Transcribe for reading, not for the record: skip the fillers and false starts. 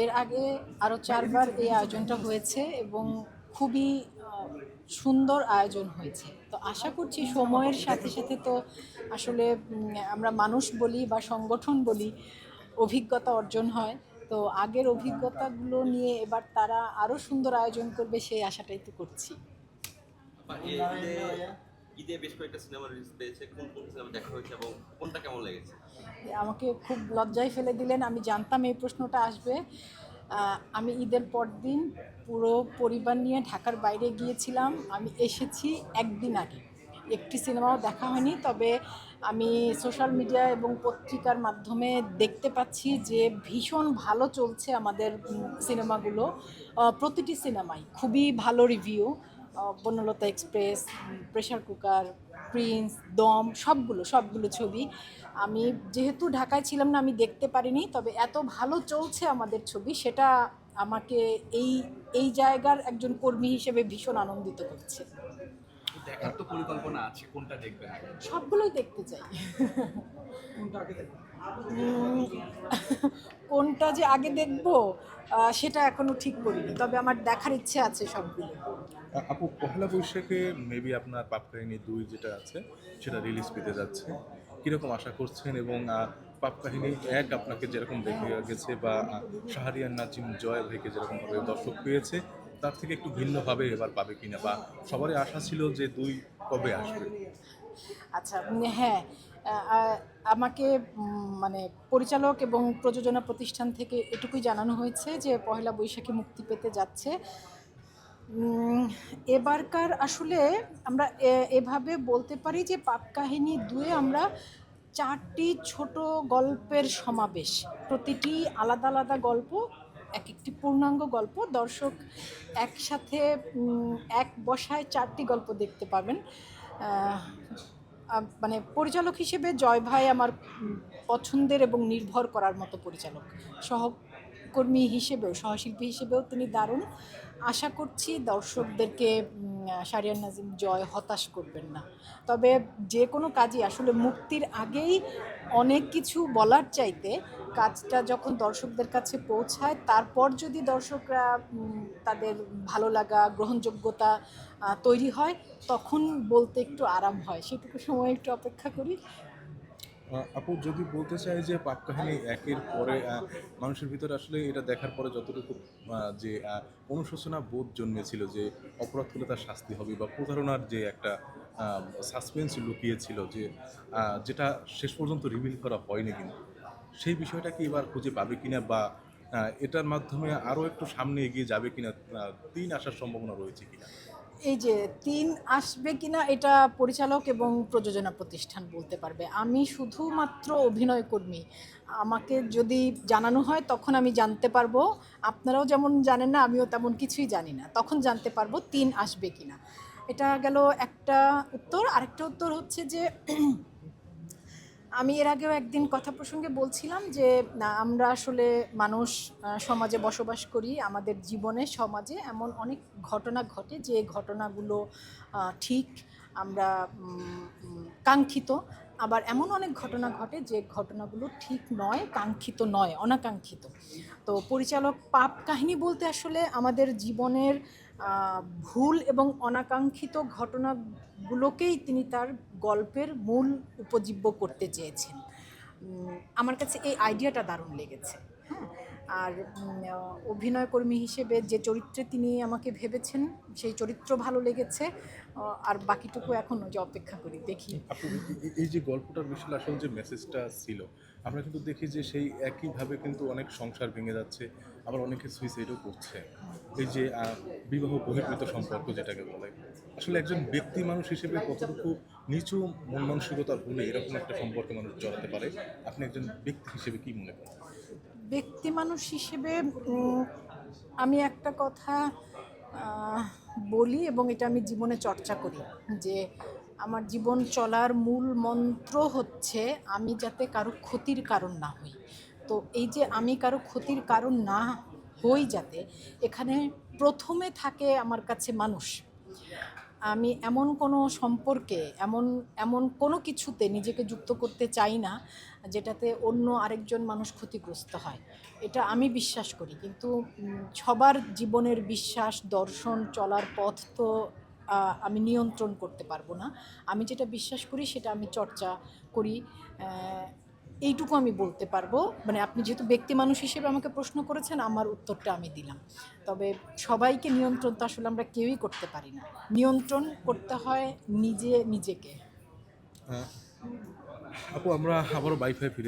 এর আগে আরও ৪ বার এই আয়োজনটা হয়েছে এবং খুবই সুন্দর আয়োজন হয়েছে। তো আশা করছি সময়ের সাথে সাথে তো আসলে আমরা মানুষ বলি বা সংগঠন বলি, অভিজ্ঞতা অর্জন হয়। তো আগের অভিজ্ঞতাগুলো নিয়ে এবার তারা আরও সুন্দর আয়োজন করবে সেই আশাটাই তো করছি। ঈদে ঈদে বেশ কয়েকটা সিনেমা রিলিজ পেয়েছে। কোন কোন সিনেমা দেখা হয়েছে এবং কোনটা কেমন লেগেছে? আমাকে খুব লজ্জায় ফেলে দিলেন, আমি জানতাম এই প্রশ্নটা আসবে। আমি ঈদের পরদিন পুরো পরিবার নিয়ে ঢাকার বাইরে গিয়েছিলাম। আমি এসেছি একদিন আগে, একটি সিনেমাও দেখা হয়নি। তবে আমি সোশ্যাল মিডিয়া এবং পত্রিকার মাধ্যমে দেখতে পাচ্ছি যে ভীষণ ভালো চলছে আমাদের সিনেমাগুলো। প্রতিটি সিনেমাই খুবই ভালো review. Banalata express, pressure cooker, Prince, দম, সবগুলো ছবি। আমি যেহেতু ঢাকায় ছিলাম না, আমি দেখতে পারিনি। তবে এত ভালো চলছে আমাদের ছবি, সেটা আমাকে এই এই জায়গার একজন কর্মী হিসেবে ভীষণ আনন্দিত করছে। দেখার তো পরিকল্পনা আছে, কোনটা দেখবেন? সবগুলোই দেখতে চাই। উম, কোনটা যে আগে দেখব সেটা এখনো ঠিক করিনি, তবে আমার দেখার ইচ্ছে আছে সবগুলো। আপু, পহেলা বৈশাখে মেবি আপনার পাপ কাহিনী 2 যেটা আছে সেটা রিলিজ পেতে যাচ্ছে, কিরকম আশা করছেন? এবং পাপ কাহিনী 1 আপনাকে যেরকম দেখে গেছে বা শাহরিয়ার নাজিম জয় ভাইকে যেরকম ভাবে দর্শক পেয়েছে, তার থেকে একটু ভিন্নভাবে এবার পাবে কিনা, বা সবারই আশা ছিল যে 2 কবে আসবে? আচ্ছা, হ্যাঁ, আমাকে মানে পরিচালক এবং প্রযোজনা প্রতিষ্ঠান থেকে এটুকুই জানানো হয়েছে যে পহেলা বৈশাখে মুক্তি পেতে যাচ্ছে। এবারকার আসলে আমরা এভাবে বলতে পারি যে পাপ কাহিনী 2-এ আমরা 4টি ছোট গল্পের সমাবেশ। প্রতিটি আলাদা আলাদা গল্প, এক একটি পূর্ণাঙ্গ গল্প। দর্শক একসাথে এক বসায় 4টি গল্প দেখতে পাবেন। মানে পরিচালক হিসেবে জয় ভাই আমার পছন্দের এবং নির্ভর করার মতো পরিচালক। সহকর্মী হিসেবেও, সহশিল্পী হিসেবেও তিনি দারুণ। আশা করছি দর্শকদেরকে শাহরিয়ার নাজিম জয় হতাশ করবেন না। তবে যে কোনো কাজই আসলে মুক্তির আগেই অনেক কিছু বলার চাইতে কাজটা যখন দর্শকদের কাছে পৌঁছায় তারপর যদি দর্শকরা তাদের ভালো লাগা, গ্রহণযোগ্যতা তৈরি হয়, তখন বলতে একটু আরাম হয়। সেটুকু সময় একটু অপেক্ষা করি। আপু, যদি বলতে চাই যে পাপ কাহিনী 1-এর পরে মানুষের ভিতরে আসলে এটা দেখার পরে যতটুকু যে অনুশোচনা বোধ জন্মেছিল যে অপরাধ করলে তার শাস্তি হবে, বা প্রতারণার যে একটা সাসপেন্স লুকিয়েছিল, যে যেটা শেষ পর্যন্ত রিভিল করা হয়নি, কিন্তু সেই বিষয়টা কি এবার খুঁজে পাবে কিনা, বা এটার মাধ্যমে আরও একটু সামনে এগিয়ে যাবে কিনা, 3 আসার সম্ভাবনা রয়েছে কিনা? এই যে ৩ আসবে কিনা এটা পরিচালক এবং প্রযোজনা প্রতিষ্ঠান বলতে পারবে। আমি শুধুমাত্র অভিনয় কর্মী। আমাকে যদি জানানো হয় তখন আমি জানতে পারবো। আপনারাও যেমন জানেন না, আমিও তেমন কিছুই জানি না। তখন জানতে পারবো ৩ আসবে কিনা। এটা গেল একটা উত্তর। আরেকটা উত্তর হচ্ছে যে আমি এর আগেও একদিন কথা প্রসঙ্গে বলছিলাম যে আমরা আসলে মানুষ সমাজে বসবাস করি। আমাদের জীবনে সমাজে এমন অনেক ঘটনা ঘটে যে ঘটনাগুলো ঠিক, আমরা কাঙ্ক্ষিত। আবার এমন অনেক ঘটনা ঘটে যে ঘটনাগুলো ঠিক নয়, কাঙ্ক্ষিত নয়, অনাকাঙ্ক্ষিত। তো পরিচালক পাপ কাহিনী বলতে আসলে আমাদের জীবনের ভুল এবং অনাকাঙ্ক্ষিত ঘটনাগুলোকেই তিনি তার গল্পের মূল উপজীব্য করতে চেয়েছেন। আমার কাছে এই আইডিয়াটা দারুণ লেগেছে। হ্যাঁ, আর অভিনয় কর্মী হিসেবে যে চরিত্রে তিনি আমাকে ভেবেছেন সেই চরিত্র ভালো লেগেছে। আর বাকিটুকু এখনও যে অপেক্ষা করি, দেখি। আপু, এই যে গল্পটার বিষয়ে আসলে যে মেসেজটা ছিল, আমরা কিন্তু দেখি যে সেই একইভাবে কিন্তু অনেক সংসার ভেঙে যাচ্ছে, আবার অনেকে সুইসাইডও করছে। এই যে বিবাহ বহির্ভূত সম্পর্ক যেটাকে বলে, আসলে একজন ব্যক্তি মানুষ হিসেবে কতটুকু নিচু মন মানসিকতা হলে এরকম একটা সম্পর্কে মানুষ জড়াতে পারে, আপনি একজন ব্যক্তি হিসেবে কি মনে করেন? ব্যক্তি মানুষ হিসেবে আমি একটা কথা আহ, বলি এবং এটা আমি জীবনে চর্চা করি যে আমার জীবন চলার মূল মন্ত্র হচ্ছে আমি যাতে কারো ক্ষতির কারণ না হই। তো এই যে আমি কারো ক্ষতির কারণ না হই, যাতে এখানে প্রথমে থাকে আমার কাছে মানুষ। আমি এমন কোনো সম্পর্কে, এমন এমন কোনো কিছুতে নিজেকে যুক্ত করতে চাই না যেটাতে অন্য আরেকজন মানুষ ক্ষতিগ্রস্ত হয়, এটা আমি বিশ্বাস করি। কিন্তু সবার জীবনের বিশ্বাস, দর্শন, চলার পথ তো আমি নিয়ন্ত্রণ করতে পারবো না। আমি যেটা বিশ্বাস করি সেটা আমি চর্চা করি, এইটুকু আমি বলতে পারবো। মানে আপনি যেহেতু ব্যক্তি মানুষ হিসেবে আমাকে প্রশ্ন করেছেন, আমার উত্তরটা আমি দিলাম। তবে সবাইকে নিয়ন্ত্রণ তো আসলে আমরা কেউই করতে পারি না। নিয়ন্ত্রণ করতে হয় নিজেকে। আপু আমরা আবারও ওয়াইফাই ফিরে